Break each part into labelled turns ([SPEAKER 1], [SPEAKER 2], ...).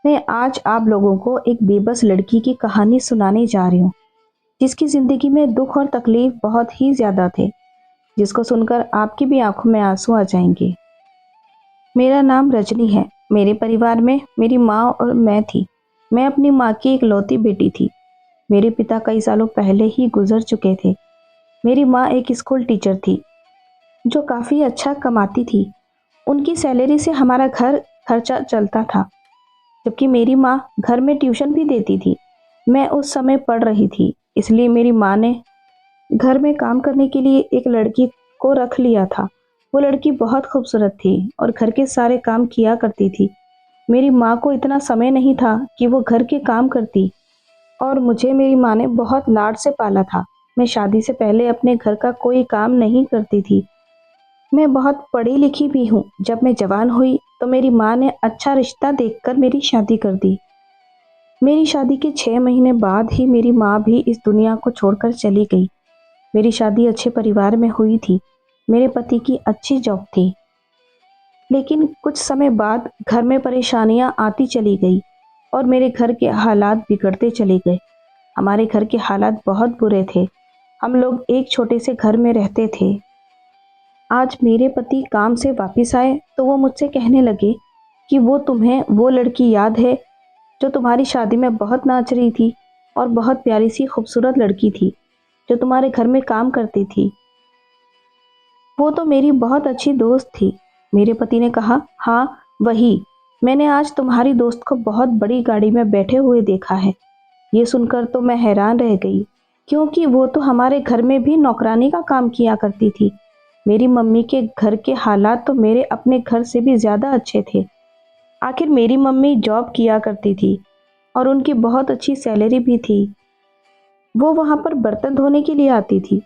[SPEAKER 1] मैं आज आप लोगों को एक बेबस लड़की की कहानी सुनाने जा रही हूँ, जिसकी ज़िंदगी में दुख और तकलीफ बहुत ही ज़्यादा थे, जिसको सुनकर आपकी भी आंखों में आंसू आ जाएंगे। मेरा नाम रजनी है। मेरे परिवार में मेरी माँ और मैं थी। मैं अपनी माँ की इकलौती बेटी थी। मेरे पिता कई सालों पहले ही गुजर चुके थे। मेरी माँ एक स्कूल टीचर थी, जो काफ़ी अच्छा कमाती थी। उनकी सैलरी से हमारा घर खर्चा चलता था, जबकि मेरी माँ घर में ट्यूशन भी देती थी। मैं उस समय पढ़ रही थी, इसलिए मेरी माँ ने घर में काम करने के लिए एक लड़की को रख लिया था। वो लड़की बहुत खूबसूरत थी और घर के सारे काम किया करती थी। मेरी माँ को इतना समय नहीं था कि वो घर के काम करती, और मुझे मेरी माँ ने बहुत लाड से पाला था। मैं शादी से पहले अपने घर का कोई काम नहीं करती थी। मैं बहुत पढ़ी लिखी भी हूँ। जब मैं जवान हुई तो मेरी माँ ने अच्छा रिश्ता देखकर मेरी शादी कर दी। मेरी शादी के 6 महीने बाद ही मेरी माँ भी इस दुनिया को छोड़कर चली गई। मेरी शादी अच्छे परिवार में हुई थी। मेरे पति की अच्छी जॉब थी, लेकिन कुछ समय बाद घर में परेशानियां आती चली गई और मेरे घर के हालात बिगड़ते चले गए। हमारे घर के हालात बहुत बुरे थे। हम लोग एक छोटे से घर में रहते थे। आज मेरे पति काम से वापस आए तो वो मुझसे कहने लगे कि तुम्हें वो लड़की याद है जो तुम्हारी शादी में बहुत नाच रही थी और बहुत प्यारी सी खूबसूरत लड़की थी, जो तुम्हारे घर में काम करती थी। वो तो मेरी बहुत अच्छी दोस्त थी। मेरे पति ने कहा, हाँ वही। मैंने आज तुम्हारी दोस्त को बहुत बड़ी गाड़ी में बैठे हुए देखा है। ये सुनकर तो मैं हैरान रह गई, क्योंकि वो तो हमारे घर में भी नौकरानी का काम किया करती थी। मेरी मम्मी के घर के हालात तो मेरे अपने घर से भी ज़्यादा अच्छे थे। आखिर मेरी मम्मी जॉब किया करती थी और उनकी बहुत अच्छी सैलरी भी थी। वो वहाँ पर बर्तन धोने के लिए आती थी।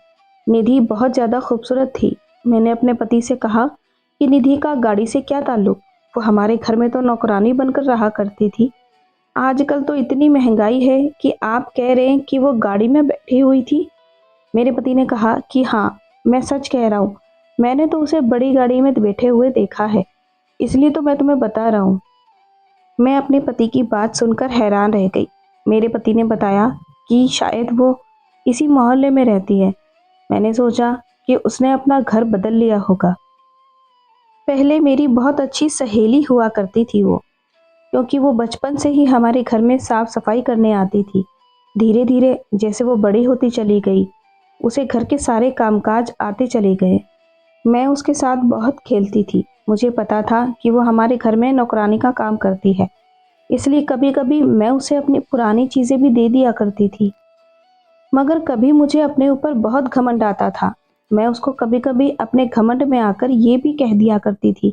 [SPEAKER 1] निधि बहुत ज़्यादा खूबसूरत थी। मैंने अपने पति से कहा कि निधि का गाड़ी से क्या ताल्लुक, वो हमारे घर में तो नौकरानी बनकर रहा करती थी। आजकल तो इतनी महंगाई है कि आप कह रहे हैं कि वो गाड़ी में बैठी हुई थी। मेरे पति ने कहा कि हाँ, मैं सच कह रहा हूँ। मैंने तो उसे बड़ी गाड़ी में बैठे हुए देखा है, इसलिए तो मैं तुम्हें बता रहा हूँ। मैं अपने पति की बात सुनकर हैरान रह गई। मेरे पति ने बताया कि शायद वो इसी मोहल्ले में रहती है। मैंने सोचा कि उसने अपना घर बदल लिया होगा। पहले मेरी बहुत अच्छी सहेली हुआ करती थी वो, क्योंकि वो बचपन से ही हमारे घर में साफ सफाई करने आती थी। धीरे धीरे जैसे वो बड़ी होती चली गई, उसे घर के सारे कामकाज आते चले गए। मैं उसके साथ बहुत खेलती थी। मुझे पता था कि वो हमारे घर में नौकरानी का काम करती है, इसलिए कभी कभी मैं उसे अपनी पुरानी चीज़ें भी दे दिया करती थी। मगर कभी मुझे अपने ऊपर बहुत घमंड आता था। मैं उसको कभी कभी अपने घमंड में आकर ये भी कह दिया करती थी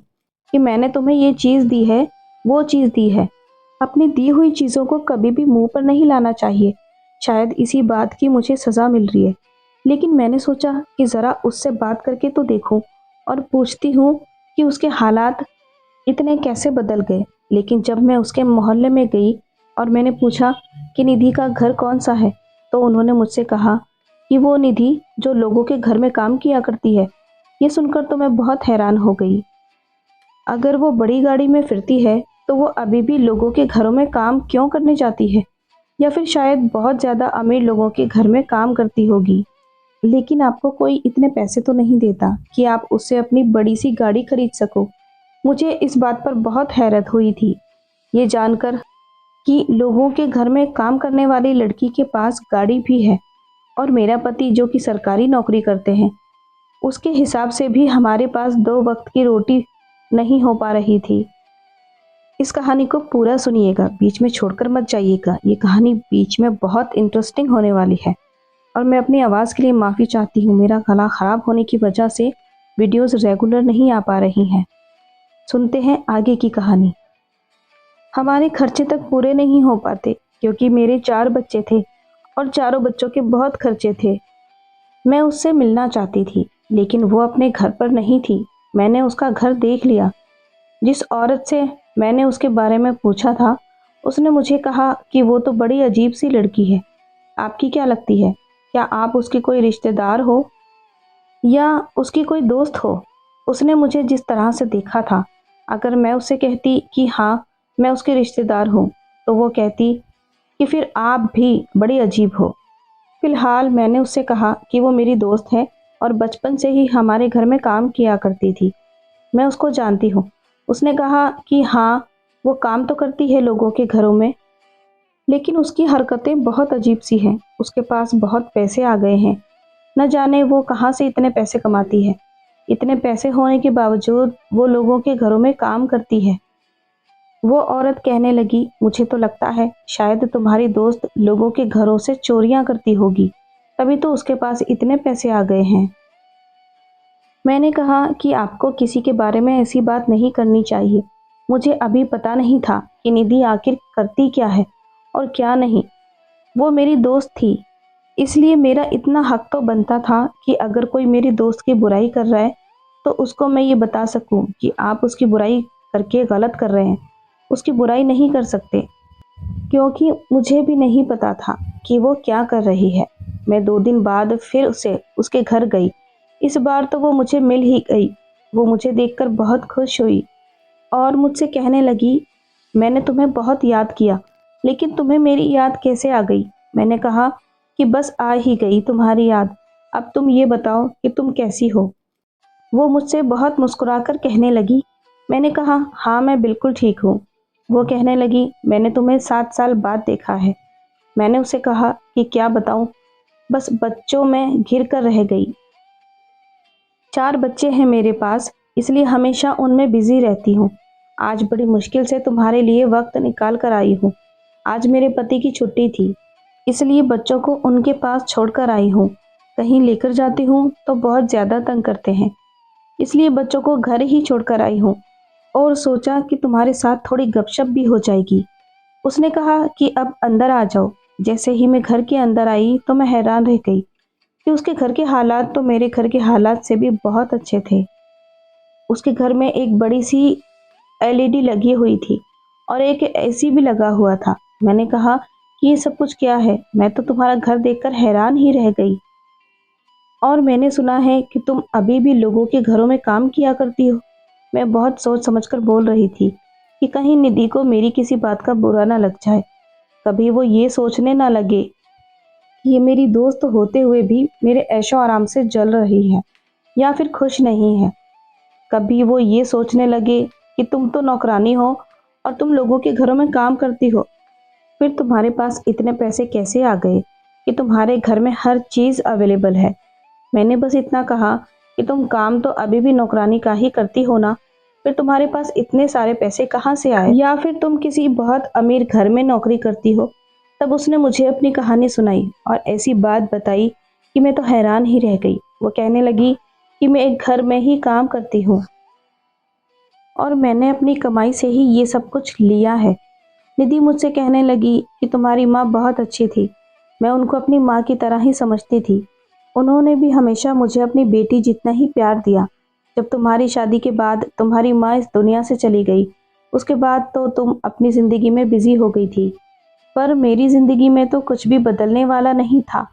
[SPEAKER 1] कि मैंने तुम्हें ये चीज़ दी है, वो चीज़ दी है। अपनी दी हुई चीज़ों को कभी भी मुंह पर नहीं लाना चाहिए। शायद इसी बात की मुझे सज़ा मिल रही है, लेकिन मैंने सोचा कि ज़रा उससे बात करके तो देखूं और पूछती हूँ कि उसके हालात इतने कैसे बदल गए। लेकिन जब मैं उसके मोहल्ले में गई और मैंने पूछा कि निधि का घर कौन सा है, तो उन्होंने मुझसे कहा कि वो निधि जो लोगों के घर में काम किया करती है। ये सुनकर तो मैं बहुत हैरान हो गई। अगर वो बड़ी गाड़ी में फिरती है तो वो अभी भी लोगों के घरों में काम क्यों करने जाती है, या फिर शायद बहुत ज़्यादा अमीर लोगों के घर में काम करती होगी। लेकिन आपको कोई इतने पैसे तो नहीं देता कि आप उससे अपनी बड़ी सी गाड़ी खरीद सको। मुझे इस बात पर बहुत हैरत हुई थी, ये जानकर कि लोगों के घर में काम करने वाली लड़की के पास गाड़ी भी है। और मेरा पति जो कि सरकारी नौकरी करते हैं, उसके हिसाब से भी हमारे पास 2 वक्त की रोटी नहीं हो पा रही थी। इस कहानी को पूरा सुनिएगा, बीच में छोड़कर मत जाइएगा। ये कहानी बीच में बहुत इंटरेस्टिंग होने वाली है। और मैं अपनी आवाज़ के लिए माफ़ी चाहती हूँ। मेरा गला ख़राब होने की वजह से वीडियोस रेगुलर नहीं आ पा रही हैं। सुनते हैं आगे की कहानी। हमारे खर्चे तक पूरे नहीं हो पाते, क्योंकि मेरे 4 बच्चे थे और चारों बच्चों के बहुत खर्चे थे। मैं उससे मिलना चाहती थी, लेकिन वो अपने घर पर नहीं थी। मैंने उसका घर देख लिया। जिस औरत से मैंने उसके बारे में पूछा था, उसने मुझे कहा कि वो तो बड़ी अजीब सी लड़की है। आपकी क्या लगती है? क्या आप उसकी कोई रिश्तेदार हो या उसकी कोई दोस्त हो? उसने मुझे जिस तरह से देखा था, अगर मैं उससे कहती कि हाँ मैं उसके रिश्तेदार हूँ, तो वो कहती कि फिर आप भी बड़ी अजीब हो। फिलहाल मैंने उससे कहा कि वो मेरी दोस्त है और बचपन से ही हमारे घर में काम किया करती थी, मैं उसको जानती हूँ। उसने कहा कि हाँ, वो काम तो करती है लोगों के घरों में, लेकिन उसकी हरकतें बहुत अजीब सी हैं। उसके पास बहुत पैसे आ गए हैं, न जाने वो कहाँ से इतने पैसे कमाती है। इतने पैसे होने के बावजूद वो लोगों के घरों में काम करती है। वो औरत कहने लगी, मुझे तो लगता है शायद तुम्हारी दोस्त लोगों के घरों से चोरियां करती होगी, तभी तो उसके पास इतने पैसे आ गए हैं। मैंने कहा कि आपको किसी के बारे में ऐसी बात नहीं करनी चाहिए। मुझे अभी पता नहीं था कि निधि आखिर करती क्या है और क्या नहीं। वो मेरी दोस्त थी, इसलिए मेरा इतना हक तो बनता था कि अगर कोई मेरी दोस्त की बुराई कर रहा है तो उसको मैं ये बता सकूं कि आप उसकी बुराई करके गलत कर रहे हैं। उसकी बुराई नहीं कर सकते, क्योंकि मुझे भी नहीं पता था कि वो क्या कर रही है। मैं 2 दिन बाद फिर उसे उसके घर गई। इस बार तो वो मुझे मिल ही गई। वो मुझे देखकर बहुत खुश हुई और मुझसे कहने लगी, मैंने तुम्हें बहुत याद किया, लेकिन तुम्हें मेरी याद कैसे आ गई? मैंने कहा कि बस आ ही गई तुम्हारी याद। अब तुम ये बताओ कि तुम कैसी हो? वो मुझसे बहुत मुस्कुराकर कहने लगी। मैंने कहा, हाँ मैं बिल्कुल ठीक हूँ। वो कहने लगी, मैंने तुम्हें 7 साल बाद देखा है। मैंने उसे कहा कि क्या बताऊँ, बस बच्चों में घिर कर रह गई। 4 बच्चे हैं मेरे पास, इसलिए हमेशा उनमें बिजी रहती हूँ। आज बड़ी मुश्किल से तुम्हारे लिए वक्त निकाल कर आई हूँ। आज मेरे पति की छुट्टी थी, इसलिए बच्चों को उनके पास छोड़कर आई हूँ। कहीं लेकर जाती हूँ तो बहुत ज़्यादा तंग करते हैं, इसलिए बच्चों को घर ही छोड़कर आई हूँ और सोचा कि तुम्हारे साथ थोड़ी गपशप भी हो जाएगी। उसने कहा कि अब अंदर आ जाओ। जैसे ही मैं घर के अंदर आई तो मैं हैरान रह गई कि उसके घर के हालात तो मेरे घर के हालात से भी बहुत अच्छे थे। उसके घर में एक बड़ी सी एलईडी लगी हुई थी और एक एसी भी लगा हुआ था। मैंने कहा कि ये सब कुछ क्या है? मैं तो तुम्हारा घर देखकर हैरान ही रह गई। और मैंने सुना है कि तुम अभी भी लोगों के घरों में काम किया करती हो। मैं बहुत सोच समझकर बोल रही थी कि कहीं निधि को मेरी किसी बात का बुरा ना लग जाए। कभी वो ये सोचने ना लगे कि ये मेरी दोस्त होते हुए भी मेरे ऐशो आराम से जल रही है या फिर खुश नहीं है। कभी वो ये सोचने लगे कि तुम तो नौकरानी हो और तुम लोगों के घरों में काम करती हो, फिर तुम्हारे पास इतने पैसे कैसे आ गए कि तुम्हारे घर में हर चीज़ अवेलेबल है। मैंने बस इतना कहा कि तुम काम तो अभी भी नौकरानी का ही करती हो ना, फिर तुम्हारे पास इतने सारे पैसे कहाँ से आए? या फिर तुम किसी बहुत अमीर घर में नौकरी करती हो? तब उसने मुझे अपनी कहानी सुनाई और ऐसी बात बताई कि मैं तो हैरान ही रह गई। वो कहने लगी कि मैं एक घर में ही काम करती हूँ और मैंने अपनी कमाई से ही ये सब कुछ लिया है। निधि मुझसे कहने लगी कि तुम्हारी माँ बहुत अच्छी थी। मैं उनको अपनी माँ की तरह ही समझती थी। उन्होंने भी हमेशा मुझे अपनी बेटी जितना ही प्यार दिया। जब तुम्हारी शादी के बाद तुम्हारी माँ इस दुनिया से चली गई, उसके बाद तो तुम अपनी ज़िंदगी में बिजी हो गई थी, पर मेरी ज़िंदगी में तो कुछ भी बदलने वाला नहीं था।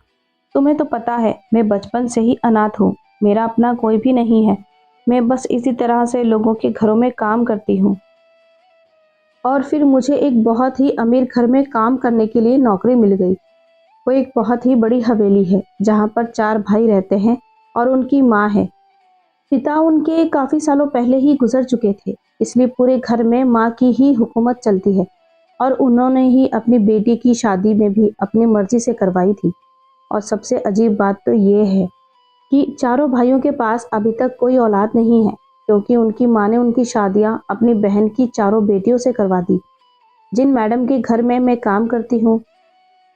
[SPEAKER 1] तुम्हें तो पता है मैं बचपन से ही अनाथ हूँ। मेरा अपना कोई भी नहीं है। मैं बस इसी तरह से लोगों के घरों में काम करती हूँ और फिर मुझे एक बहुत ही अमीर घर में काम करने के लिए नौकरी मिल गई। वो एक बहुत ही बड़ी हवेली है जहाँ पर 4 भाई रहते हैं और उनकी माँ है। पिता उनके काफ़ी सालों पहले ही गुजर चुके थे, इसलिए पूरे घर में माँ की ही हुकूमत चलती है और उन्होंने ही अपनी बेटी की शादी में भी अपनी मर्जी से करवाई थी। और सबसे अजीब बात तो ये है कि चारों भाइयों के पास अभी तक कोई औलाद नहीं है, क्योंकि उनकी माँ ने उनकी शादियाँ अपनी बहन की चारों बेटियों से करवा दी। जिन मैडम के घर में मैं काम करती हूँ,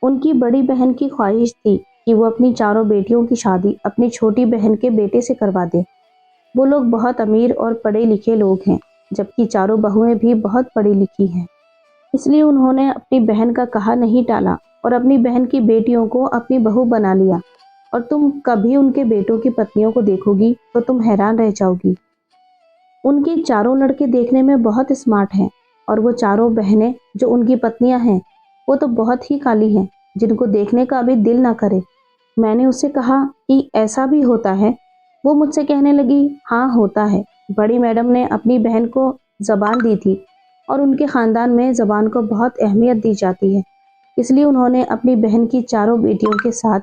[SPEAKER 1] उनकी बड़ी बहन की ख्वाहिश थी कि वो अपनी चारों बेटियों की शादी अपनी छोटी बहन के बेटे से करवा दे। वो लोग बहुत अमीर और पढ़े लिखे लोग हैं, जबकि चारों बहुएं भी बहुत पढ़ी लिखी हैं। इसलिए उन्होंने अपनी बहन का कहा नहीं टाला और अपनी बहन की बेटियों को अपनी बहू बना लिया। और तुम कभी उनके बेटों की पत्नियों को देखोगी तो तुम हैरान रह जाओगी। उनके चारों लड़के देखने में बहुत स्मार्ट हैं और वो चारों बहनें जो उनकी पत्नियां हैं, वो तो बहुत ही काली हैं, जिनको देखने का भी दिल ना करे। मैंने उससे कहा कि ऐसा भी होता है? वो मुझसे कहने लगी, हाँ होता है। बड़ी मैडम ने अपनी बहन को जबान दी थी और उनके ख़ानदान में ज़बान को बहुत अहमियत दी जाती है। इसलिए उन्होंने अपनी बहन की चारों बेटियों के साथ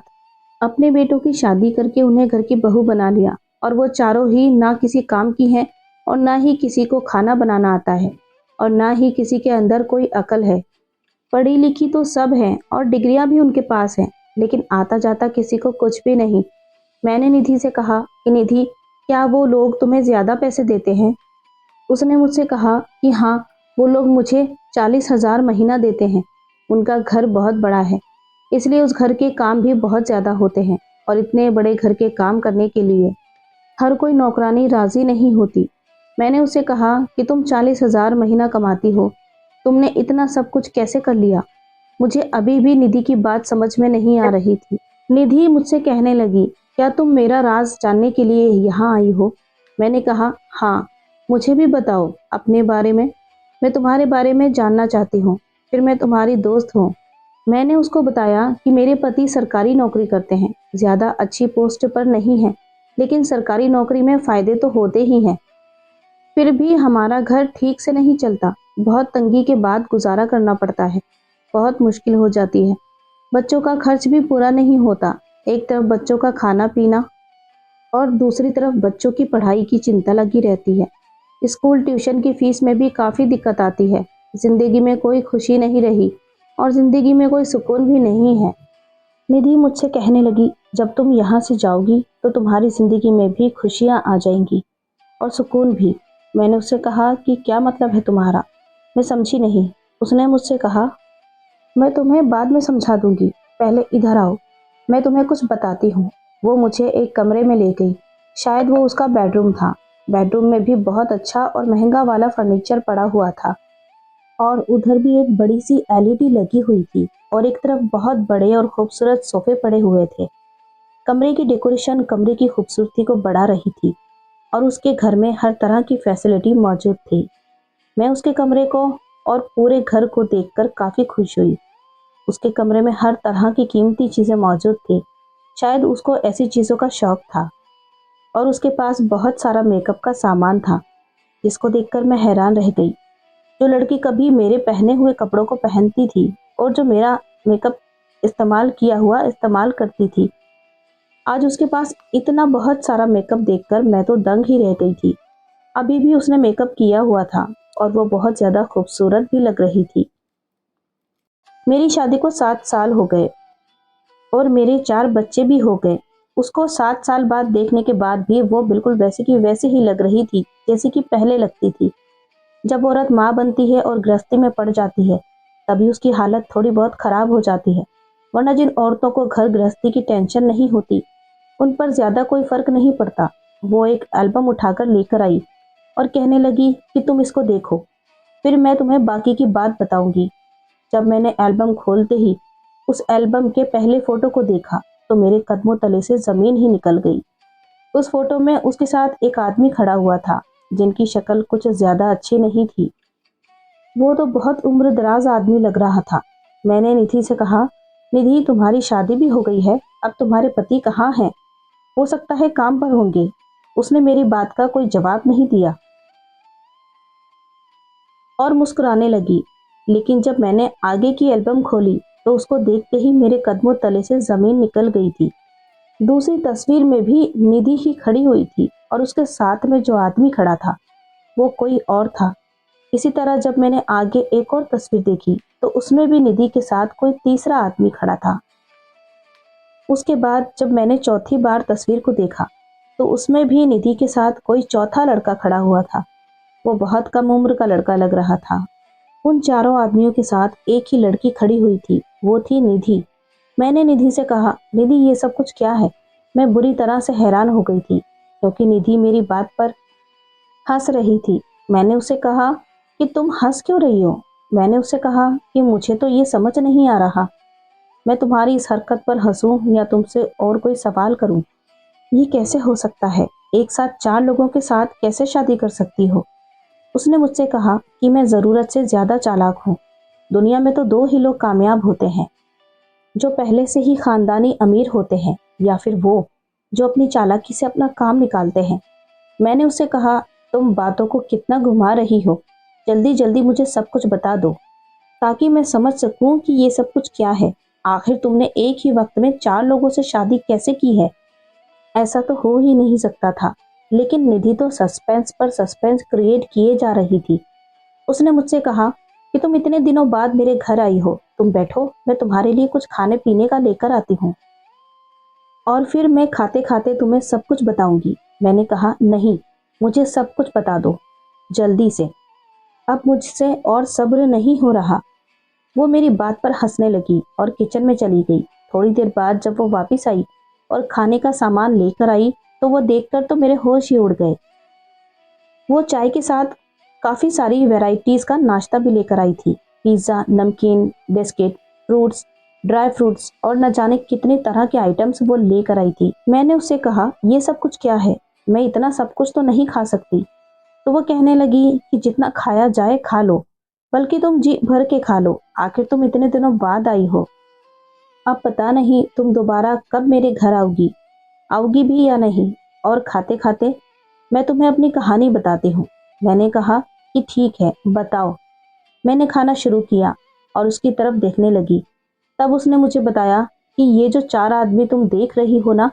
[SPEAKER 1] अपने बेटों की शादी करके उन्हें घर की बहू बना लिया। और वो चारों ही ना किसी काम की हैं और ना ही किसी को खाना बनाना आता है और ना ही किसी के अंदर कोई अकल है। पढ़ी लिखी तो सब हैं और डिग्रियां भी उनके पास हैं, लेकिन आता जाता किसी को कुछ भी नहीं। मैंने निधि से कहा कि निधि, क्या वो लोग तुम्हें ज़्यादा पैसे देते हैं? उसने मुझसे कहा कि हाँ, वो लोग मुझे 40,000 महीना देते हैं। उनका घर बहुत बड़ा है, इसलिए उस घर के काम भी बहुत ज़्यादा होते हैं और इतने बड़े घर के काम करने के लिए हर कोई नौकरानी राज़ी नहीं होती। मैंने उससे कहा कि तुम 40,000 महीना कमाती हो, तुमने इतना सब कुछ कैसे कर लिया? मुझे अभी भी निधि की बात समझ में नहीं आ रही थी। निधि मुझसे कहने लगी, क्या तुम मेरा राज जानने के लिए यहाँ आई हो? मैंने कहा, हाँ, मुझे भी बताओ अपने बारे में। मैं तुम्हारे बारे में जानना चाहती हूँ, फिर मैं तुम्हारी दोस्त हूँ। मैंने उसको बताया कि मेरे पति सरकारी नौकरी करते हैं, ज़्यादा अच्छी पोस्ट पर नहीं है, लेकिन सरकारी नौकरी में फ़ायदे तो होते ही हैं। फिर भी हमारा घर ठीक से नहीं चलता, बहुत तंगी के बाद गुजारा करना पड़ता है, बहुत मुश्किल हो जाती है। बच्चों का खर्च भी पूरा नहीं होता, एक तरफ बच्चों का खाना पीना और दूसरी तरफ बच्चों की पढ़ाई की चिंता लगी रहती है। स्कूल ट्यूशन की फीस में भी काफ़ी दिक्कत आती है। ज़िंदगी में कोई खुशी नहीं रही और ज़िंदगी में कोई सुकून भी नहीं है। निधि मुझसे कहने लगी, जब तुम यहाँ से जाओगी तो तुम्हारी ज़िंदगी में भी खुशियाँ आ जाएंगी और सुकून भी। मैंने उससे कहा कि क्या मतलब है तुम्हारा? मैं समझी नहीं। उसने मुझसे कहा, मैं तुम्हें बाद में समझा दूंगी, पहले इधर आओ, मैं तुम्हें कुछ बताती हूँ। वो मुझे एक कमरे में ले गई, शायद वो उसका बेडरूम था। बेडरूम में भी बहुत अच्छा और महंगा वाला फर्नीचर पड़ा हुआ था और उधर भी एक बड़ी सी एलईडी लगी हुई थी और एक तरफ बहुत बड़े और खूबसूरत सोफे पड़े हुए थे। कमरे की डेकोरेशन कमरे की खूबसूरती को बढ़ा रही थी और उसके घर में हर तरह की फैसिलिटी मौजूद थी। मैं उसके कमरे को और पूरे घर को देखकर काफ़ी खुश हुई। उसके कमरे में हर तरह की कीमती चीज़ें मौजूद थी। शायद उसको ऐसी चीज़ों का शौक था और उसके पास बहुत सारा मेकअप का सामान था, जिसको देखकर मैं हैरान रह गई। जो लड़की कभी मेरे पहने हुए कपड़ों को पहनती थी और जो मेरा मेकअप इस्तेमाल किया हुआ इस्तेमाल करती थी, आज उसके पास इतना बहुत सारा मेकअप देखकर मैं तो दंग ही रह गई थी। अभी भी उसने मेकअप किया हुआ था और वो बहुत ज़्यादा खूबसूरत भी लग रही थी। मेरी शादी को 7 साल हो गए और मेरे 4 बच्चे भी हो गए। उसको 7 साल बाद देखने के बाद भी वो बिल्कुल वैसे की वैसे ही लग रही थी, जैसे कि पहले लगती थी। जब औरत माँ बनती है और गृहस्थी में पड़ जाती है, तभी उसकी हालत थोड़ी बहुत खराब हो जाती है। वरना जिन औरतों को घर गृहस्थी की टेंशन नहीं होती, उन पर ज़्यादा कोई फर्क नहीं पड़ता। वो एक एल्बम उठाकर लेकर आई और कहने लगी कि तुम इसको देखो, फिर मैं तुम्हें बाकी की बात बताऊंगी। जब मैंने एल्बम खोलते ही उस एल्बम के पहले फोटो को देखा तो मेरे कदमों तले से ज़मीन ही निकल गई। उस फोटो में उसके साथ एक आदमी खड़ा हुआ था, जिनकी शक्ल कुछ ज़्यादा अच्छी नहीं थी। वो तो बहुत उम्र दराज आदमी लग रहा था। मैंने निधि से कहा, निधि, तुम्हारी शादी भी हो गई है, अब तुम्हारे पति कहाँ हैं? हो सकता है काम पर होंगे। उसने मेरी बात का कोई जवाब नहीं दिया और मुस्कुराने लगी। लेकिन जब मैंने आगे की एल्बम खोली तो उसको देखते ही मेरे कदमों तले से ज़मीन निकल गई थी। दूसरी तस्वीर में भी निधि ही खड़ी हुई थी और उसके साथ में जो आदमी खड़ा था वो कोई और था। इसी तरह जब मैंने आगे एक और तस्वीर देखी तो उसमें भी निधि के साथ कोई तीसरा आदमी खड़ा था। उसके बाद जब मैंने चौथी बार तस्वीर को देखा तो उसमें भी निधि के साथ कोई चौथा लड़का खड़ा हुआ था। वो बहुत कम उम्र का लड़का लग रहा था। उन चारों आदमियों के साथ एक ही लड़की खड़ी हुई थी, वो थी निधि। मैंने निधि से कहा, निधि, ये सब कुछ क्या है? मैं बुरी तरह से हैरान हो गई थी क्योंकि निधि मेरी बात पर हंस रही थी। मैंने उससे कहा कि तुम हंस क्यों रही हो? मैंने उससे कहा कि मुझे तो ये समझ नहीं आ रहा, मैं तुम्हारी इस हरकत पर हंसूं या तुमसे और कोई सवाल करूं। ये कैसे हो सकता है? एक साथ 4 लोगों के साथ कैसे शादी कर सकती हो? उसने मुझसे कहा कि मैं ज़रूरत से ज़्यादा चालाक हूँ। दुनिया में तो 2 ही लोग कामयाब होते हैं, जो पहले से ही ख़ानदानी अमीर होते हैं या फिर वो जो अपनी चालाकी से अपना काम निकालते हैं। मैंने उससे कहा, तुम बातों को कितना घुमा रही हो। जल्दी जल्दी मुझे सब कुछ बता दो, ताकि मैं समझ सकूं कि ये सब कुछ क्या है। आखिर तुमने एक ही वक्त में 4 लोगों से शादी कैसे की है? ऐसा तो हो ही नहीं सकता था। लेकिन निधि तो सस्पेंस पर सस्पेंस क्रिएट किए जा रही थी। उसने मुझसे कहा कि तुम इतने दिनों बाद मेरे घर आई हो, तुम बैठो, मैं तुम्हारे लिए कुछ खाने पीने का लेकर आती हूँ और फिर मैं खाते खाते तुम्हें सब कुछ बताऊंगी। मैंने कहा, नहीं, मुझे सब कुछ बता दो, जल्दी से। अब मुझसे और सब्र नहीं हो रहा। वो मेरी बात पर हंसने लगी और किचन में चली गई। थोड़ी देर बाद जब वो वापस आई और खाने का सामान लेकर आई, तो वो देखकर तो मेरे होश ही उड़ गए। वो चाय के साथ काफ़ी सारी वैरायटीज़ का नाश्ता भी लेकर आई थी। पिज़्ज़ा, नमकीन, बिस्किट, फ्रूट्स, ड्राई फ्रूट्स और न जाने कितने तरह के आइटम्स वो लेकर आई थी। मैंने उससे कहा, ये सब कुछ क्या है? मैं इतना सब कुछ तो नहीं खा सकती। तो वो कहने लगी कि जितना खाया जाए खा लो, बल्कि तुम जी भर के खा लो। आखिर तुम इतने दिनों बाद आई हो। अब पता नहीं तुम दोबारा कब मेरे घर आओगी, आओगी भी या नहीं। और खाते खाते मैं तुम्हें अपनी कहानी बताती हूँ। मैंने कहा कि ठीक है, बताओ। मैंने खाना शुरू किया और उसकी तरफ देखने लगी। तब उसने मुझे बताया कि ये जो 4 आदमी तुम देख रही हो ना,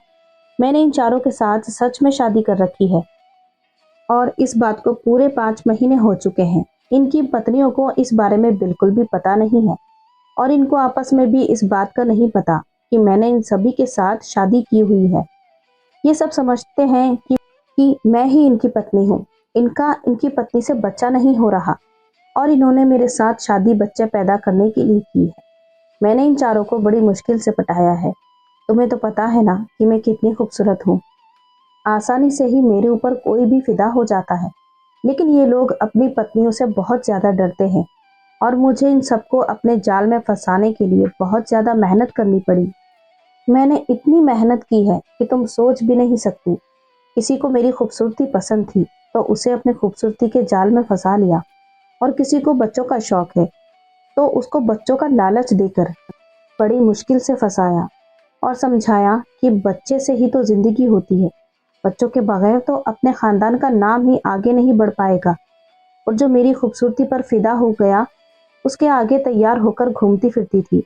[SPEAKER 1] मैंने इन चारों के साथ सच में शादी कर रखी है और इस बात को पूरे 5 महीने हो चुके हैं। इनकी पत्नियों को इस बारे में बिल्कुल भी पता नहीं है और इनको आपस में भी इस बात का नहीं पता कि मैंने इन सभी के साथ शादी की हुई है। ये सब समझते हैं कि मैं ही इनकी पत्नी हूँ। इनकी पत्नी से बच्चा नहीं हो रहा और इन्होंने मेरे साथ शादी बच्चे पैदा करने के लिए की है। मैंने इन चारों को बड़ी मुश्किल से पटाया है। तुम्हें तो पता है ना कि मैं कितनी खूबसूरत हूँ। आसानी से ही मेरे ऊपर कोई भी फिदा हो जाता है। लेकिन ये लोग अपनी पत्नियों से बहुत ज़्यादा डरते हैं और मुझे इन सबको अपने जाल में फंसाने के लिए बहुत ज़्यादा मेहनत करनी पड़ी। मैंने इतनी मेहनत की है कि तुम सोच भी नहीं सकती। किसी को मेरी खूबसूरती पसंद थी तो उसे अपनी खूबसूरती के जाल में फंसा लिया, और किसी को बच्चों का शौक है तो उसको बच्चों का लालच देकर बड़ी मुश्किल से फंसाया और समझाया कि बच्चे से ही तो जिंदगी होती है। बच्चों के बगैर तो अपने खानदान का नाम ही आगे नहीं बढ़ पाएगा। और जो मेरी खूबसूरती पर फिदा हो गया, उसके आगे तैयार होकर घूमती फिरती थी।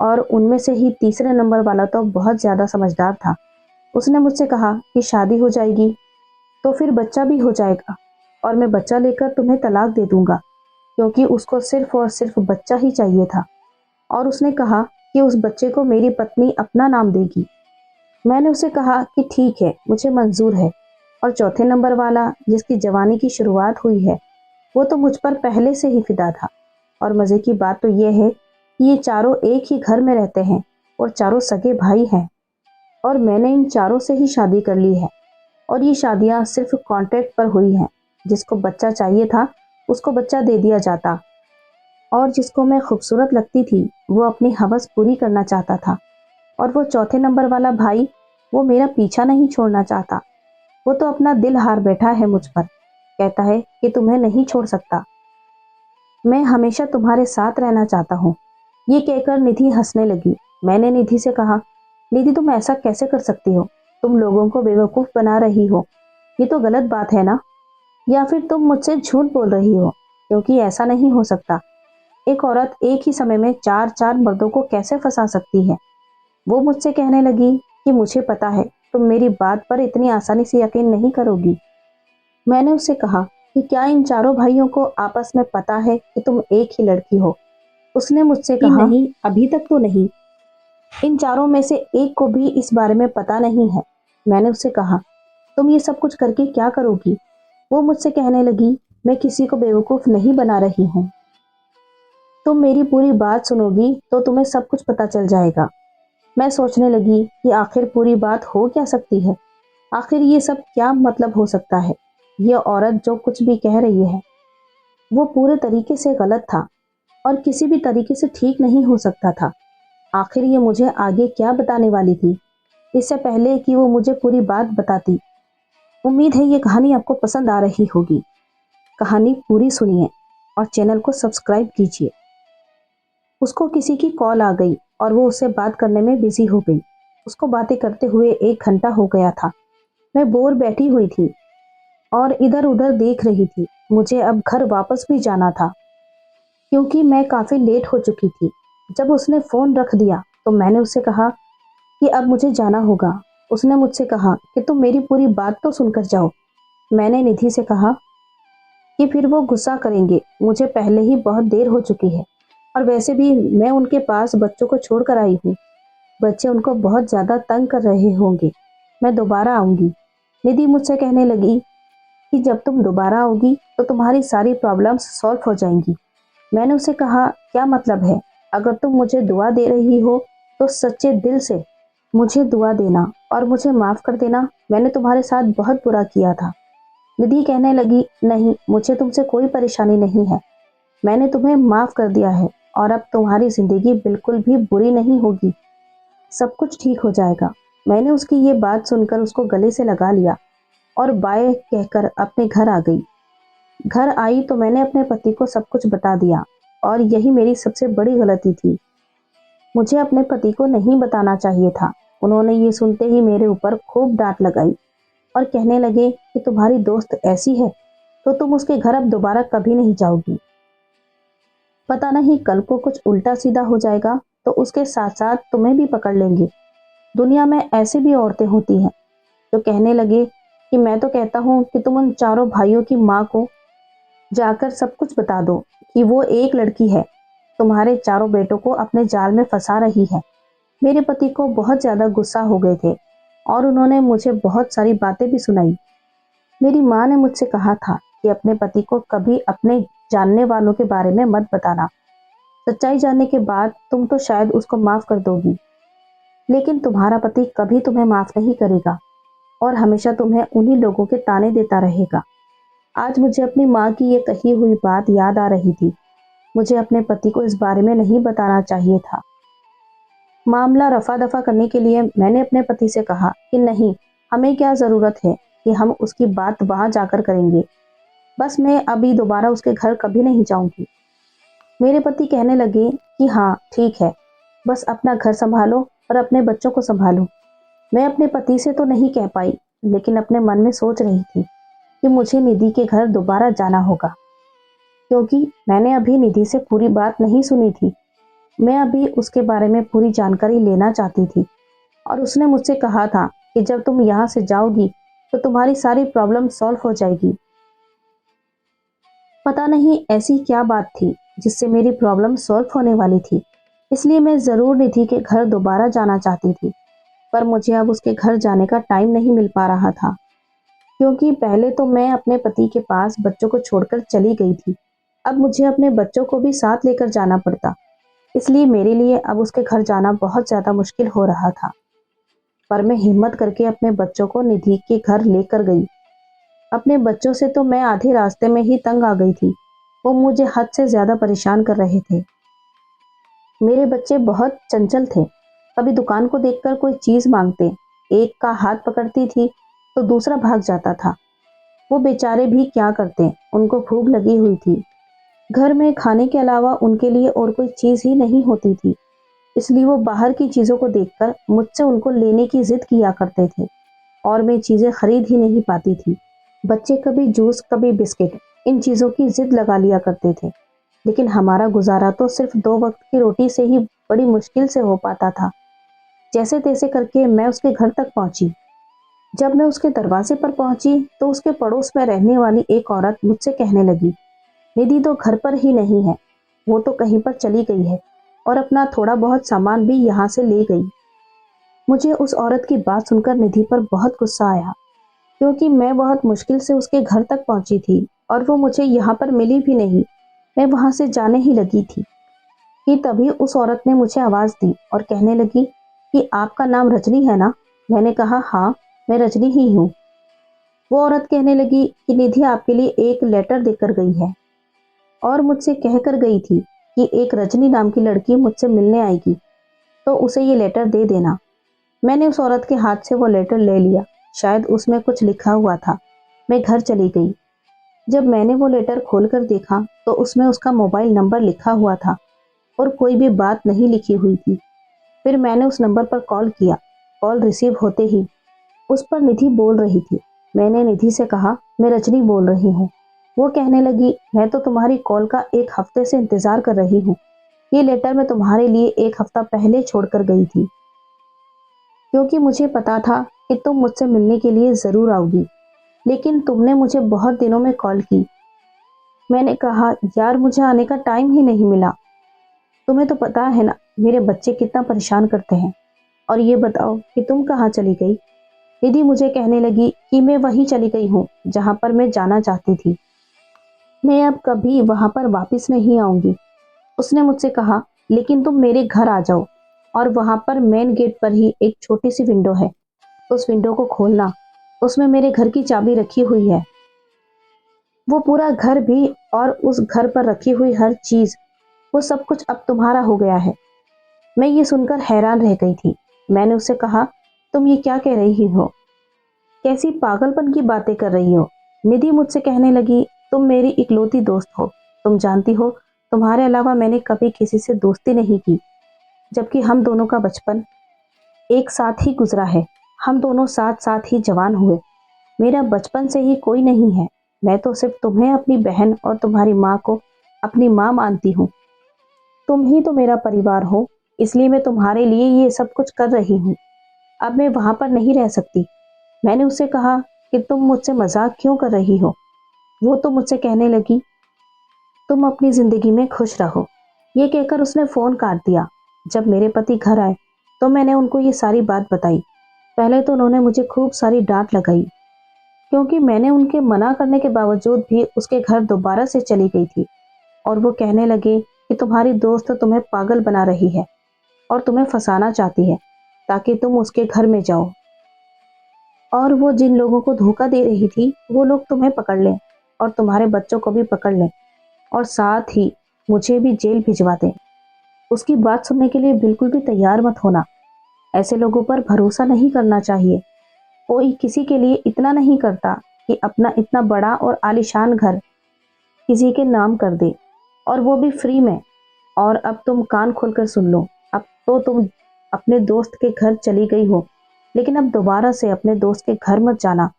[SPEAKER 1] और उनमें से ही तीसरे नंबर वाला तो बहुत ज़्यादा समझदार था। उसने मुझसे कहा कि शादी हो जाएगी तो फिर बच्चा भी हो जाएगा और मैं बच्चा लेकर तुम्हें तलाक दे दूंगा, क्योंकि उसको सिर्फ और सिर्फ बच्चा ही चाहिए था। और उसने कहा कि उस बच्चे को मेरी पत्नी अपना नाम देगी। मैंने उसे कहा कि ठीक है, मुझे मंजूर है। और चौथे नंबर वाला, जिसकी जवानी की शुरुआत हुई है, वो तो मुझ पर पहले से ही फिदा था। और मज़े की बात तो ये है कि ये चारों एक ही घर में रहते हैं और चारों सगे भाई हैं। और मैंने इन चारों से ही शादी कर ली है और ये शादियां सिर्फ कॉन्ट्रैक्ट पर हुई हैं। जिसको बच्चा चाहिए था उसको बच्चा दे दिया जाता और जिसको मैं खूबसूरत लगती थी वो अपनी हवस पूरी करना चाहता था। और वो चौथे नंबर वाला भाई, वो मेरा पीछा नहीं छोड़ना चाहता। वो तो अपना दिल हार बैठा है मुझ पर। कहता है कि तुम्हें नहीं छोड़ सकता, मैं हमेशा तुम्हारे साथ रहना चाहता हूँ। ये कहकर निधि हंसने लगी। मैंने निधि से कहा, निधि तुम ऐसा कैसे कर सकती हो? तुम लोगों को बेवकूफ़ बना रही हो। ये तो गलत बात है ना? या फिर तुम मुझसे झूठ बोल रही हो? क्योंकि ऐसा नहीं हो सकता। एक औरत एक ही समय में 4-4 मर्दों को कैसे फंसा सकती है? वो मुझसे कहने लगी कि मुझे पता है तुम मेरी बात पर इतनी आसानी से यकीन नहीं करोगी। मैंने उससे कहा कि क्या इन चारों भाइयों को आपस में पता है कि तुम एक ही लड़की हो? उसने मुझसे कहा, नहीं, अभी तक तो नहीं। इन चारों में से एक को भी इस बारे में पता नहीं है। मैंने उससे कहा, तुम ये सब कुछ करके क्या करोगी? वो मुझसे कहने लगी, मैं किसी को बेवकूफ़ नहीं बना रही हूँ। तुम मेरी पूरी बात सुनोगी तो तुम्हें सब कुछ पता चल जाएगा। मैं सोचने लगी कि आखिर पूरी बात हो क्या सकती है? आखिर ये सब क्या मतलब हो सकता है? ये औरत जो कुछ भी कह रही है वो पूरे तरीके से गलत था और किसी भी तरीके से ठीक नहीं हो सकता था। आखिर ये मुझे आगे क्या बताने वाली थी, इससे पहले कि वो मुझे पूरी बात बताती। उम्मीद है ये कहानी आपको पसंद आ रही होगी। कहानी पूरी सुनिए और चैनल को सब्सक्राइब कीजिए। उसको किसी की कॉल आ गई और वो उससे बात करने में बिजी हो गई। उसको बातें करते हुए 1 घंटा हो गया था। मैं बोर बैठी हुई थी और इधर उधर देख रही थी। मुझे अब घर वापस भी जाना था क्योंकि मैं काफ़ी लेट हो चुकी थी। जब उसने फ़ोन रख दिया तो मैंने उससे कहा कि अब मुझे जाना होगा। उसने मुझसे कहा कि तुम मेरी पूरी बात तो सुनकर जाओ। मैंने निधि से कहा कि फिर वो गुस्सा करेंगे, मुझे पहले ही बहुत देर हो चुकी है और वैसे भी मैं उनके पास बच्चों को छोड़ कर आई हूँ। बच्चे उनको बहुत ज़्यादा तंग कर रहे होंगे। मैं दोबारा आऊँगी। निधि मुझसे कहने लगी कि जब तुम दोबारा आओगी तो तुम्हारी सारी प्रॉब्लम्स सॉल्व हो जाएंगी। मैंने उसे कहा, क्या मतलब है? अगर तुम मुझे दुआ दे रही हो तो सच्चे दिल से मुझे दुआ देना और मुझे माफ़ कर देना। मैंने तुम्हारे साथ बहुत बुरा किया था। निधि कहने लगी, नहीं, मुझे तुमसे कोई परेशानी नहीं है। मैंने तुम्हें माफ़ कर दिया है और अब तुम्हारी ज़िंदगी बिल्कुल भी बुरी नहीं होगी। सब कुछ ठीक हो जाएगा। मैंने उसकी ये बात सुनकर उसको गले से लगा लिया और बाय कहकर अपने घर आ गई। घर आई तो मैंने अपने पति को सब कुछ बता दिया और यही मेरी सबसे बड़ी गलती थी। मुझे अपने पति को नहीं बताना चाहिए था। उन्होंने ये सुनते ही मेरे ऊपर खूब डांट लगाई और कहने लगे कि तुम्हारी दोस्त ऐसी है तो तुम उसके घर अब दोबारा कभी नहीं जाओगी। पता नहीं कल को कुछ उल्टा सीधा हो जाएगा तो उसके साथ साथ तुम्हें भी पकड़ लेंगे। दुनिया में ऐसी भी औरतें होती हैं जो कहने लगे कि मैं तो कहता हूँ कि तुम उन चारों भाइयों की माँ को जाकर सब कुछ बता दो कि वो एक लड़की है, तुम्हारे चारों बेटों को अपने जाल में फंसा रही है। मेरे पति को बहुत ज़्यादा गुस्सा हो गए थे और उन्होंने मुझे बहुत सारी बातें भी सुनाई। मेरी माँ ने मुझसे कहा था कि अपने पति को कभी अपने जानने वालों के बारे में मत बताना। सच्चाई जानने के बाद तुम तो शायद उसको माफ़ कर दोगी, लेकिन तुम्हारा पति कभी तुम्हें माफ़ नहीं करेगा और हमेशा तुम्हें उन्हीं लोगों के ताने देता रहेगा। आज मुझे अपनी माँ की ये कही हुई बात याद आ रही थी। मुझे अपने पति को इस बारे में नहीं बताना चाहिए था। मामला रफा दफा करने के लिए मैंने अपने पति से कहा कि नहीं, हमें क्या ज़रूरत है कि हम उसकी बात वहाँ जाकर करेंगे। बस मैं अभी दोबारा उसके घर कभी नहीं जाऊंगी। मेरे पति कहने लगे कि हाँ ठीक है, बस अपना घर संभालो और अपने बच्चों को संभालो। मैं अपने पति से तो नहीं कह पाई, लेकिन अपने मन में सोच रही थी कि मुझे निधि के घर दोबारा जाना होगा, क्योंकि मैंने अभी निधि से पूरी बात नहीं सुनी थी। मैं अभी उसके बारे में पूरी जानकारी लेना चाहती थी और उसने मुझसे कहा था कि जब तुम यहाँ से जाओगी तो तुम्हारी सारी प्रॉब्लम सॉल्व हो जाएगी। पता नहीं ऐसी क्या बात थी जिससे मेरी प्रॉब्लम सॉल्व होने वाली थी। इसलिए मैं ज़रूर निधि के घर दोबारा जाना चाहती थी, पर मुझे अब उसके घर जाने का टाइम नहीं मिल पा रहा था, क्योंकि पहले तो मैं अपने पति के पास बच्चों को छोड़कर चली गई थी। अब मुझे अपने बच्चों को भी साथ लेकर जाना पड़ता, इसलिए मेरे लिए अब उसके घर जाना बहुत ज़्यादा मुश्किल हो रहा था। पर मैं हिम्मत करके अपने बच्चों को निधि के घर लेकर गई। अपने बच्चों से तो मैं आधे रास्ते में ही तंग आ गई थी। वो मुझे हद से ज़्यादा परेशान कर रहे थे। मेरे बच्चे बहुत चंचल थे। कभी दुकान को देखकर कोई चीज़ मांगते, एक का हाथ पकड़ती थी तो दूसरा भाग जाता था। वो बेचारे भी क्या करते, उनको भूख लगी हुई थी। घर में खाने के अलावा उनके लिए और कोई चीज़ ही नहीं होती थी, इसलिए वो बाहर की चीज़ों को देखकर मुझसे उनको लेने की जिद किया करते थे और मैं चीज़ें खरीद ही नहीं पाती थी। बच्चे कभी जूस, कभी बिस्किट, इन चीज़ों की जिद लगा लिया करते थे, लेकिन हमारा गुजारा तो सिर्फ 2 वक्त की रोटी से ही बड़ी मुश्किल से हो पाता था। जैसे तैसे करके मैं उसके घर तक पहुंची। जब मैं उसके दरवाजे पर पहुंची तो उसके पड़ोस में रहने वाली एक औरत मुझसे कहने लगी, निधि तो घर पर ही नहीं है, वो तो कहीं पर चली गई है और अपना थोड़ा बहुत सामान भी यहाँ से ले गई। मुझे उस औरत की बात सुनकर निधि पर बहुत गुस्सा आया, क्योंकि मैं बहुत मुश्किल से उसके घर तक पहुंची थी और वो मुझे यहाँ पर मिली भी नहीं। मैं वहां से जाने ही लगी थी कि तभी उस औरत ने मुझे आवाज़ दी और कहने लगी कि आपका नाम रजनी है ना? मैंने कहा हाँ, मैं रजनी ही हूँ। वो औरत कहने लगी कि निधि आपके लिए एक लेटर देकर गई है और मुझसे कह कर गई थी कि एक रजनी नाम की लड़की मुझसे मिलने आएगी, तो उसे ये लेटर दे देना। मैंने उस औरत के हाथ से वो लेटर ले लिया। शायद उसमें कुछ लिखा हुआ था। मैं घर चली गई। जब मैंने वो लेटर खोलकर देखा तो उसमें उसका मोबाइल नंबर लिखा हुआ था और कोई भी बात नहीं लिखी हुई थी। फिर मैंने उस नंबर पर कॉल किया। कॉल रिसीव होते ही उस पर निधि बोल रही थी। मैंने निधि से कहा, मैं रजनी बोल रही हूँ। वो कहने लगी, मैं तो तुम्हारी कॉल का 1 हफ्ते से इंतजार कर रही हूँ। ये लेटर मैं तुम्हारे लिए 1 हफ्ता पहले छोड़कर गई थी, क्योंकि मुझे पता था कि तुम मुझसे मिलने के लिए ज़रूर आओगी। लेकिन तुमने मुझे बहुत दिनों में कॉल की। मैंने कहा, यार मुझे आने का टाइम ही नहीं मिला। तुम्हें तो पता है ना मेरे बच्चे कितना परेशान करते हैं। और ये बताओ कि तुम कहाँ चली गई? निधि मुझे कहने लगी कि मैं वहीं चली गई हूँ जहाँ पर मैं जाना चाहती थी। मैं अब कभी वहाँ पर वापस नहीं आऊँगी। उसने मुझसे कहा, लेकिन तुम मेरे घर आ जाओ और वहाँ पर मेन गेट पर ही एक छोटी सी विंडो है। उस विंडो को खोलना, उसमें मेरे घर की चाबी रखी हुई है। वो पूरा घर भी और उस घर पर रखी हुई हर चीज़, वो सब कुछ अब तुम्हारा हो गया है। मैं ये सुनकर हैरान रह गई थी। मैंने उससे कहा, तुम ये क्या कह रही हो? कैसी पागलपन की बातें कर रही हो? निधि मुझसे कहने लगी, तुम मेरी इकलौती दोस्त हो। तुम जानती हो तुम्हारे अलावा मैंने कभी किसी से दोस्ती नहीं की, जबकि हम दोनों का बचपन एक साथ ही गुजरा है। हम दोनों साथ साथ ही जवान हुए। मेरा बचपन से ही कोई नहीं है। मैं तो सिर्फ तुम्हें अपनी बहन और तुम्हारी माँ को अपनी माँ मानती हूँ। तुम ही तो मेरा परिवार हो, इसलिए मैं तुम्हारे लिए ये सब कुछ कर रही हूँ। अब मैं वहाँ पर नहीं रह सकती। मैंने उससे कहा कि तुम मुझसे मजाक क्यों कर रही हो? वो तो मुझसे कहने लगी, तुम अपनी जिंदगी में खुश रहो। ये कहकर उसने फोन काट दिया। जब मेरे पति घर आए तो मैंने उनको ये सारी बात बताई। पहले तो उन्होंने मुझे खूब सारी डांट लगाई, क्योंकि मैंने उनके मना करने के बावजूद भी उसके घर दोबारा से चली गई थी। और वो कहने लगे कि तुम्हारी दोस्त तुम्हें पागल बना रही है और तुम्हें फंसाना चाहती है ताकि तुम उसके घर में जाओ, और वो जिन लोगों को धोखा दे रही थी वो लोग तुम्हें पकड़ लें और तुम्हारे बच्चों को भी पकड़ लें और साथ ही मुझे भी जेल भिजवा दें। उसकी बात सुनने के लिए बिल्कुल भी तैयार मत होना। ऐसे लोगों पर भरोसा नहीं करना चाहिए। कोई किसी के लिए इतना नहीं करता कि अपना इतना बड़ा और आलीशान घर किसी के नाम कर दे, और वो भी फ्री में। और अब तुम कान खोलकर सुन लो। अब तो तुम अपने दोस्त के घर चली गई हो, लेकिन अब दोबारा से अपने दोस्त के घर मत जाना।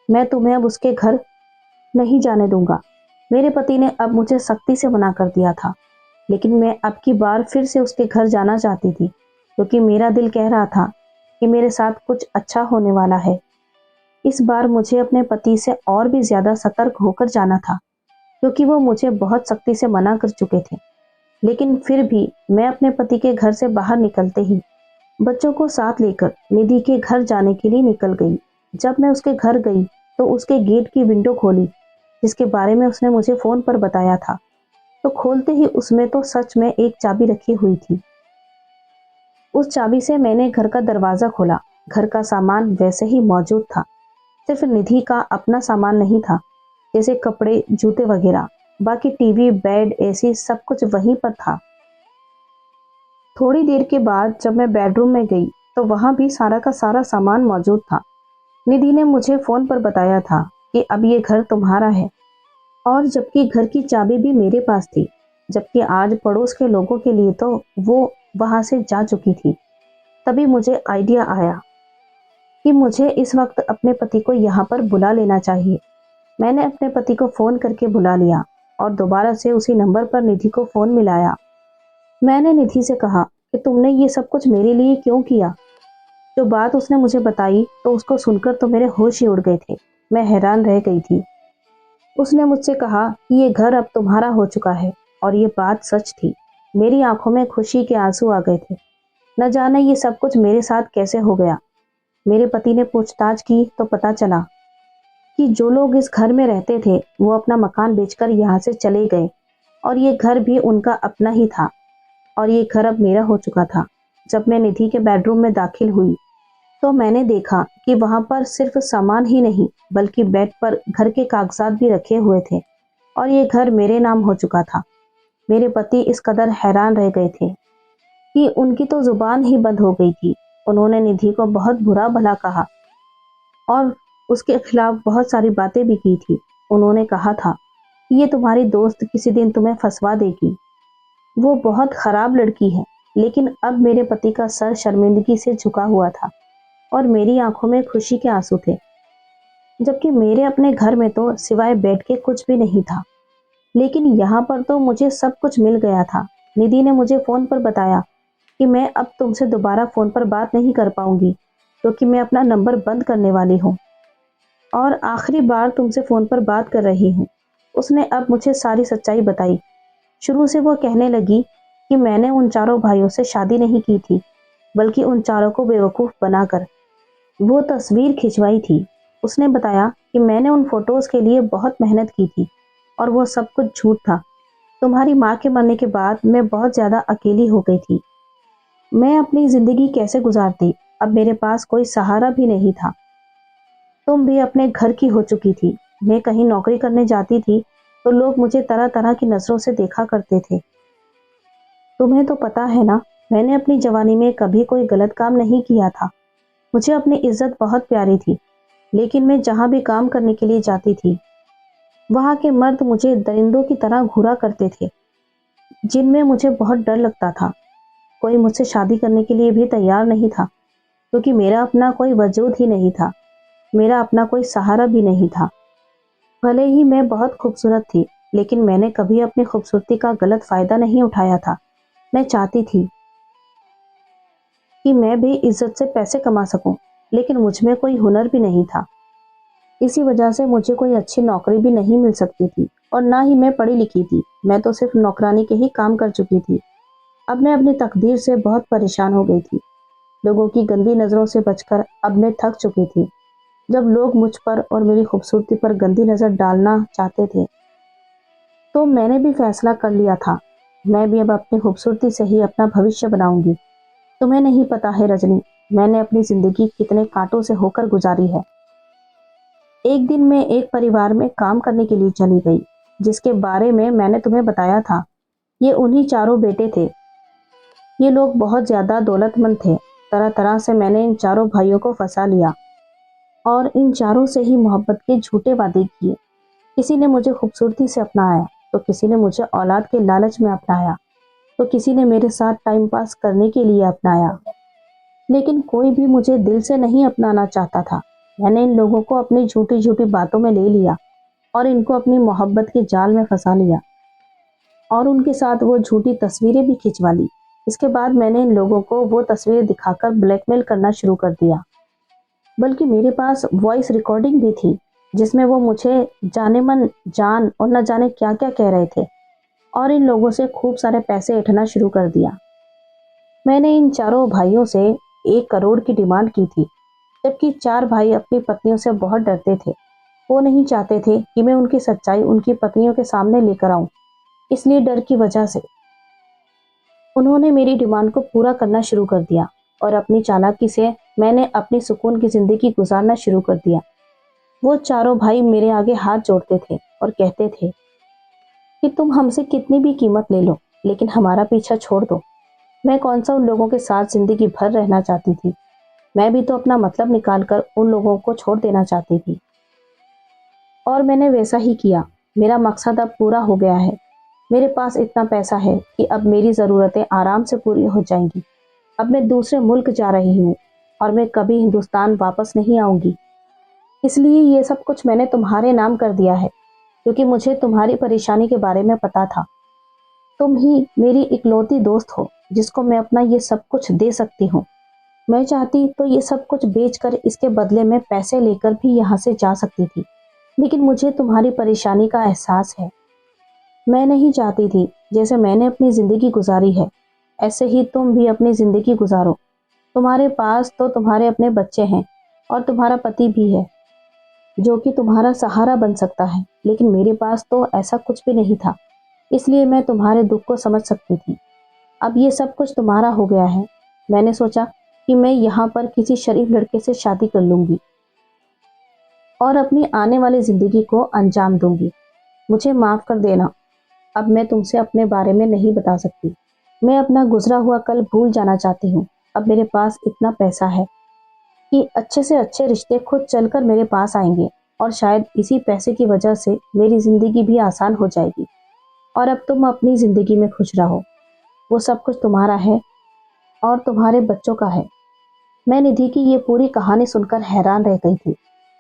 [SPEAKER 1] मैं तुम्हें अब उसके घर नहीं जाने दूंगा। मेरे पति ने अब मुझे सख्ती से मना कर दिया था, लेकिन मैं अब की बार फिर से उसके घर जाना चाहती थी, क्योंकि मेरा दिल कह रहा था कि मेरे साथ कुछ अच्छा होने वाला है। इस बार मुझे अपने पति से और भी ज्यादा सतर्क होकर जाना था, क्योंकि वो मुझे बहुत सख्ती से मना कर चुके थे। लेकिन फिर भी मैं अपने पति के घर से बाहर निकलते ही बच्चों को साथ लेकर निधि के घर जाने के लिए निकल गई। जब मैं उसके घर गई तो उसके गेट की विंडो खोली, जिसके बारे में उसने मुझे फोन पर बताया था। तो खोलते ही उसमें तो सच में एक चाबी रखी हुई थी। उस चाबी से मैंने घर का दरवाजा खोला। घर का सामान वैसे ही मौजूद था, सिर्फ निधि का अपना सामान नहीं था, जैसे कपड़े, जूते वगैरह। बाकी टीवी, बेड, एसी सब कुछ वहीं पर था। थोड़ी देर के बाद जब मैं बेडरूम में गई तो वहां भी सारा का सारा सामान मौजूद था। निधि ने मुझे फोन पर बताया था कि अब ये घर तुम्हारा है, और जबकि घर की चाबी भी मेरे पास थी, जबकि आज पड़ोस के लोगों के लिए तो वो वहां से जा चुकी थी। तभी मुझे आइडिया आया कि मुझे इस वक्त अपने पति को यहाँ पर बुला लेना चाहिए। मैंने अपने पति को फ़ोन करके बुला लिया और दोबारा से उसी नंबर पर निधि को फ़ोन मिलाया। मैंने निधि से कहा कि तुमने ये सब कुछ मेरे लिए क्यों किया। जो बात उसने मुझे बताई तो उसको सुनकर तो मेरे होश ही उड़ गए थे। मैं हैरान रह गई थी। उसने मुझसे कहा कि ये घर अब तुम्हारा हो चुका है, और ये बात सच थी। मेरी आंखों में खुशी के आंसू आ गए थे। न जाने ये सब कुछ मेरे साथ कैसे हो गया। मेरे पति ने पूछताछ की तो पता चला कि जो लोग इस घर में रहते थे वो अपना मकान बेचकर यहाँ से चले गए, और ये घर भी उनका अपना ही था, और ये घर अब मेरा हो चुका था। जब मैं निधि के बेडरूम में दाखिल हुई तो मैंने देखा कि वहां पर सिर्फ सामान ही नहीं बल्कि बेड पर घर के कागजात भी रखे हुए थे, और ये घर मेरे नाम हो चुका था। मेरे पति इस कदर हैरान रह गए थे कि उनकी तो जुबान ही बंद हो गई थी। उन्होंने निधि को बहुत बुरा भला कहा और उसके खिलाफ बहुत सारी बातें भी की थी। उन्होंने कहा था कि ये तुम्हारी दोस्त किसी दिन तुम्हें फंसवा देगी, वो बहुत खराब लड़की है। लेकिन अब मेरे पति का सर शर्मिंदगी से झुका हुआ था और मेरी आंखों में खुशी के आंसू थे। जबकि मेरे अपने घर में तो सिवाय बेड के कुछ भी नहीं था। लेकिन यहाँ पर तो मुझे सब कुछ मिल गया था। निधि ने मुझे फ़ोन पर बताया कि मैं अब तुमसे दोबारा फ़ोन पर बात नहीं कर पाऊंगी, क्योंकि मैं अपना नंबर बंद करने वाली हूँ और आखिरी बार तुमसे फ़ोन पर बात कर रही हूँ। उसने अब मुझे सारी सच्चाई बताई। शुरू से वो कहने लगी कि मैंने उन चारों भाइयों से शादी नहीं की थी, बल्कि उन चारों को बेवकूफ़ बनाकर वो तस्वीर खिंचवाई थी। उसने बताया कि मैंने उन फोटोज़ के लिए बहुत मेहनत की थी और वो सब कुछ झूठ था। तुम्हारी माँ के मरने के बाद मैं बहुत ज़्यादा अकेली हो गई थी। मैं अपनी ज़िंदगी कैसे गुजारती? अब मेरे पास कोई सहारा भी नहीं था। तुम भी अपने घर की हो चुकी थी। मैं कहीं नौकरी करने जाती थी तो लोग मुझे तरह तरह की नज़रों से देखा करते थे। तुम्हें तो पता है ना, मैंने अपनी जवानी में कभी कोई गलत काम नहीं किया था। मुझे अपनी इज्जत बहुत प्यारी थी, लेकिन मैं जहाँ भी काम करने के लिए जाती थी, वहाँ के मर्द मुझे दरिंदों की तरह घूरा करते थे, जिनमें मुझे बहुत डर लगता था। कोई मुझसे शादी करने के लिए भी तैयार नहीं था, क्योंकि मेरा अपना कोई वजूद ही नहीं था, मेरा अपना कोई सहारा भी नहीं था। भले ही मैं बहुत खूबसूरत थी, लेकिन मैंने कभी अपनी खूबसूरती का गलत फ़ायदा नहीं उठाया था। मैं चाहती थी कि मैं भी इज्जत से पैसे कमा सकूं, लेकिन मुझ में कोई हुनर भी नहीं था। इसी वजह से मुझे कोई अच्छी नौकरी भी नहीं मिल सकती थी और ना ही मैं पढ़ी लिखी थी। मैं तो सिर्फ नौकरानी के ही काम कर चुकी थी। अब मैं अपनी तकदीर से बहुत परेशान हो गई थी। लोगों की गंदी नज़रों से बचकर अब मैं थक चुकी थी। जब लोग मुझ पर और मेरी खूबसूरती पर गंदी नज़र डालना चाहते थे, तो मैंने भी फैसला कर लिया था, मैं भी अब अपनी खूबसूरती से ही अपना भविष्य बनाऊंगी। तुम्हें नहीं पता है रजनी, मैंने अपनी ज़िंदगी कितने कांटों से होकर गुजारी है। एक दिन मैं एक परिवार में काम करने के लिए चली गई, जिसके बारे में मैंने तुम्हें बताया था। ये उन्हीं चारों बेटे थे। ये लोग बहुत ज़्यादा दौलतमंद थे। तरह तरह से मैंने इन चारों भाइयों को फंसा लिया और इन चारों से ही मोहब्बत के झूठे वादे किए। किसी ने मुझे खूबसूरती से अपनाया, तो किसी ने मुझे औलाद के लालच में अपनाया, तो किसी ने मेरे साथ टाइम पास करने के लिए अपनाया। लेकिन कोई भी मुझे दिल से नहीं अपनाना चाहता था। मैंने इन लोगों को अपनी झूठी झूठी बातों में ले लिया और इनको अपनी मोहब्बत के जाल में फंसा लिया और उनके साथ वो झूठी तस्वीरें भी खिंचवा ली। इसके बाद मैंने इन लोगों को वो तस्वीरें दिखाकर ब्लैकमेल करना शुरू कर दिया। बल्कि मेरे पास वॉइस रिकॉर्डिंग भी थी, जिसमें वो मुझे जाने मन जान और न जाने क्या क्या कह रहे थे और इन लोगों से खूब सारे पैसे ऐंठना शुरू कर दिया। मैंने इन चारों भाइयों से 1 करोड़ की डिमांड की थी, जबकि 4 भाई अपनी पत्नियों से बहुत डरते थे। वो नहीं चाहते थे कि मैं उनकी सच्चाई उनकी पत्नियों के सामने लेकर आऊं। इसलिए डर की वजह से उन्होंने मेरी डिमांड को पूरा करना शुरू कर दिया और अपनी चालाकी से मैंने अपनी सुकून की ज़िंदगी गुजारना शुरू कर दिया। वो चारों भाई मेरे आगे हाथ जोड़ते थे और कहते थे कि तुम हमसे कितनी भी कीमत ले लो, लेकिन हमारा पीछा छोड़ दो। मैं कौन सा उन लोगों के साथ ज़िंदगी भर रहना चाहती थी। मैं भी तो अपना मतलब निकाल कर उन लोगों को छोड़ देना चाहती थी और मैंने वैसा ही किया। मेरा मकसद अब पूरा हो गया है। मेरे पास इतना पैसा है कि अब मेरी ज़रूरतें आराम से पूरी हो जाएंगी। अब मैं दूसरे मुल्क जा रही हूँ और मैं कभी हिंदुस्तान वापस नहीं आऊँगी। इसलिए ये सब कुछ मैंने तुम्हारे नाम कर दिया है, क्योंकि मुझे तुम्हारी परेशानी के बारे में पता था। तुम ही मेरी इकलौती दोस्त हो जिसको मैं अपना ये सब कुछ दे सकती हूँ। मैं चाहती तो ये सब कुछ बेचकर इसके बदले में पैसे लेकर भी यहाँ से जा सकती थी, लेकिन मुझे तुम्हारी परेशानी का एहसास है। मैं नहीं चाहती थी जैसे मैंने अपनी ज़िंदगी गुजारी है, ऐसे ही तुम भी अपनी ज़िंदगी गुजारो। तुम्हारे पास तो तुम्हारे अपने बच्चे हैं और तुम्हारा पति भी है, जो कि तुम्हारा सहारा बन सकता है, लेकिन मेरे पास तो ऐसा कुछ भी नहीं था। इसलिए मैं तुम्हारे दुख को समझ सकती थी। अब ये सब कुछ तुम्हारा हो गया है। मैंने सोचा कि मैं यहाँ पर किसी शरीफ लड़के से शादी कर लूँगी और अपनी आने वाली ज़िंदगी को अंजाम दूँगी। मुझे माफ़ कर देना, अब मैं तुमसे अपने बारे में नहीं बता सकती। मैं अपना गुजरा हुआ कल भूल जाना चाहती हूँ। अब मेरे पास इतना पैसा है कि अच्छे से अच्छे रिश्ते खुद चलकर मेरे पास आएंगे और शायद इसी पैसे की वजह से मेरी ज़िंदगी भी आसान हो जाएगी और अब तुम अपनी ज़िंदगी में खुश रहो। वो सब कुछ तुम्हारा है और तुम्हारे बच्चों का है। मैं निधि की ये पूरी कहानी सुनकर हैरान रह गई थी।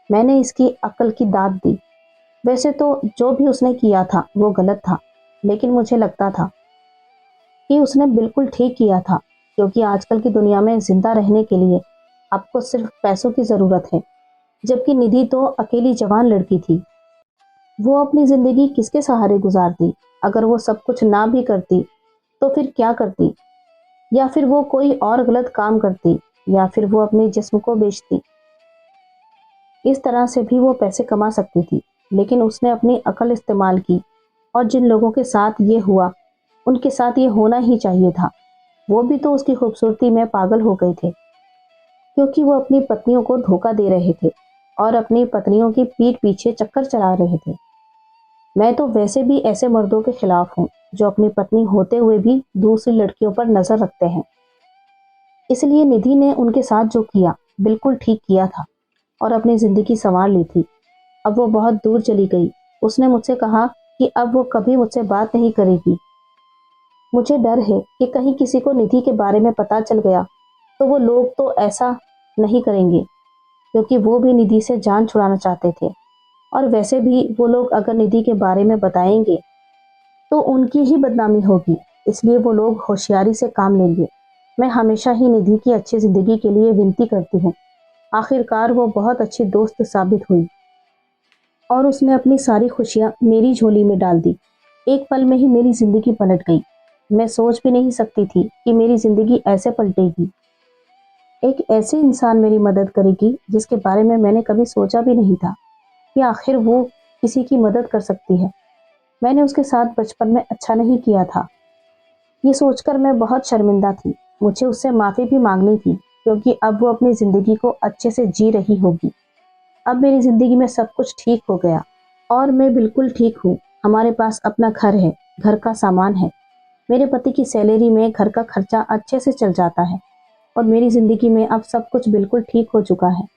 [SPEAKER 1] मैंने इसकी अक्ल की दाद दी। वैसे तो जो भी उसने किया था वो गलत था, लेकिन मुझे लगता था कि उसने बिल्कुल ठीक किया था, क्योंकि आजकल की दुनिया में जिंदा रहने के लिए आपको सिर्फ पैसों की ज़रूरत है। जबकि निधि तो अकेली जवान लड़की थी। वो अपनी ज़िंदगी किसके सहारे गुजारती? अगर वो सब कुछ ना भी करती तो फिर क्या करती? या फिर वो कोई और गलत काम करती, या फिर वो अपने जिस्म को बेचती। इस तरह से भी वो पैसे कमा सकती थी, लेकिन उसने अपनी अकल इस्तेमाल की और जिन लोगों के साथ ये हुआ उनके साथ ये होना ही चाहिए था। वो भी तो उसकी खूबसूरती में पागल हो गए थे, क्योंकि वो अपनी पत्नियों को धोखा दे रहे थे और अपनी पत्नियों की पीठ पीछे चक्कर चला रहे थे। मैं तो वैसे भी ऐसे मर्दों के खिलाफ हूँ जो अपनी पत्नी होते हुए भी दूसरी लड़कियों पर नजर रखते हैं। इसलिए निधि ने उनके साथ जो किया बिल्कुल ठीक किया था और अपनी जिंदगी संवार ली थी। अब वो बहुत दूर चली गई। उसने मुझसे कहा कि अब वो कभी मुझसे बात नहीं करेगी। मुझे डर है कि कहीं किसी को निधि के बारे में पता चल गया तो वो लोग तो ऐसा नहीं करेंगे, क्योंकि वो भी निधि से जान छुड़ाना चाहते थे। और वैसे भी वो लोग अगर निधि के बारे में बताएंगे तो उनकी ही बदनामी होगी, इसलिए वो लोग होशियारी से काम लेंगे। मैं हमेशा ही निधि की अच्छी जिंदगी के लिए विनती करती हूँ। आखिरकार वो बहुत अच्छी दोस्त साबित हुई और उसने अपनी सारी खुशियाँ मेरी झोली में डाल दी। एक पल में ही मेरी जिंदगी पलट गई। मैं सोच भी नहीं सकती थी कि मेरी जिंदगी ऐसे पलटेगी। एक ऐसे इंसान मेरी मदद करेगी जिसके बारे में मैंने कभी सोचा भी नहीं था कि आखिर वो किसी की मदद कर सकती है। मैंने उसके साथ बचपन में अच्छा नहीं किया था, ये सोचकर मैं बहुत शर्मिंदा थी। मुझे उससे माफ़ी भी मांगनी थी, क्योंकि अब वो अपनी ज़िंदगी को अच्छे से जी रही होगी। अब मेरी ज़िंदगी में सब कुछ ठीक हो गया और मैं बिल्कुल ठीक हूँ। हमारे पास अपना घर है, घर का सामान है। मेरे पति की सैलरी में घर का खर्चा अच्छे से चल जाता है और मेरी ज़िंदगी में अब सब कुछ बिल्कुल ठीक हो चुका है।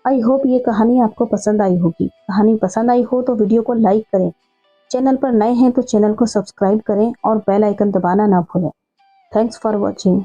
[SPEAKER 1] आई होप ये कहानी आपको पसंद आई होगी। कहानी पसंद आई हो तो वीडियो को लाइक करें। चैनल पर नए हैं तो चैनल को सब्सक्राइब करें और बेल आइकन दबाना ना भूलें। Thanks for watching.